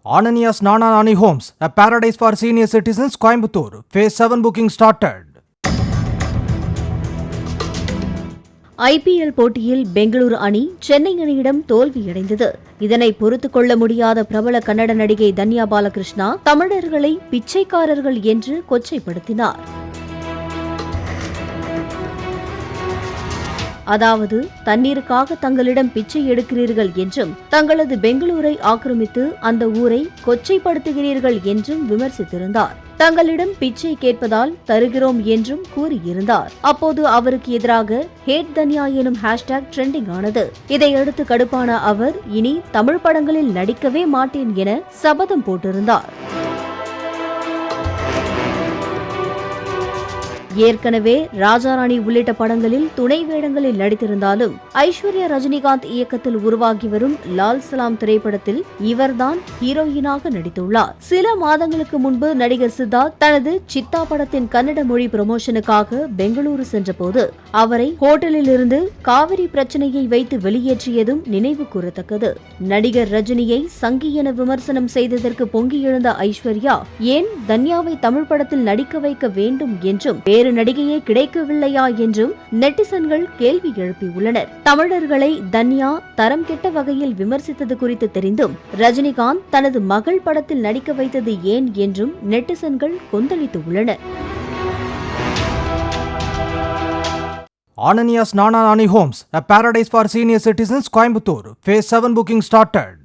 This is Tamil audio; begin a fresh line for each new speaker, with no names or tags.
Ananias Nana Nani Homes, a paradise for senior citizens, Coimbatore. Phase 7 booking started.
IPL போட்டியில் பெங்களூரு அணி சென்னை அணியிடம் தோல்வியடைந்தது. இதனை பொறுத்துக் கொள்ள முடியாத பிரபல கன்னட நடிகை தன்யா பாலகிருஷ்ணா தமிழர்களை பிச்சைக்காரர்கள் என்று கொச்சைப்படுத்தினார். அதாவது தண்ணீருக்காக தங்களிடம் பிச்சை எடுக்கிறீர்கள் என்றும் தங்களது பெங்களூரை ஆக்கிரமித்து அந்த ஊரை கொச்சைப்படுத்துகிறீர்கள் என்றும் விமர்சித்திருந்தார். தங்களிடம் பிச்சை கேட்பதால் தருகிறோம் என்றும் கூறியிருந்தார். அப்போது அவருக்கு எதிராக ஹேட் தன்யா எனும் ஹேஷ்டேக் ட்ரெண்டிங் ஆனது. இதையடுத்து கடுப்பான அவர் இனி தமிழ் படங்களில் நடிக்கவே மாட்டேன் என சபதம் போட்டிருந்தார். ஏற்கனவே ராஜாராணி உள்ளிட்ட படங்களில் துணை வேடங்களில் நடித்திருந்தாலும் ஐஸ்வர்யா ரஜினிகாந்த் இயக்கத்தில் உருவாகி வரும் லால் சலாம் திரைப்படத்தில் இவர்தான் ஹீரோயினாக நடித்துள்ளார். சில மாதங்களுக்கு முன்பு நடிகர் சித்தார்த் தனது சித்தா படத்தின் கன்னட மொழி ப்ரமோஷனுக்காக பெங்களூரு சென்றபோது அவரை ஹோட்டலில் இருந்து காவிரி பிரச்சனையை வைத்து வெளியேற்றியதும் நினைவு கூறத்தக்கது. நடிகர் ரஜினியை சங்கி என விமர்சனம் செய்ததற்கு பொங்கி எழுந்த ஐஸ்வர்யா ஏன் தன்யாவை தமிழ் படத்தில் நடிக்க வைக்க வேண்டும் என்றும் நடிகையே கிடைக்கவில்லையா என்றும் நெட்டிசன்கள் கேள்வி எழுப்பியுள்ளனர். தமிழர்களை தன்யா தரம் கெட்ட வகையில் விமர்சித்தது குறித்து தெரிந்தும் ரஜினிகாந்த் தனது மகள் படத்தில் நடிக்க வைத்தது ஏன் என்றும் நெட்டிசன்கள் கொந்தளித்துள்ளனர்.
Ananias Nana Nani Homes, a paradise for senior citizens, Coimbatore. Phase 7 booking started.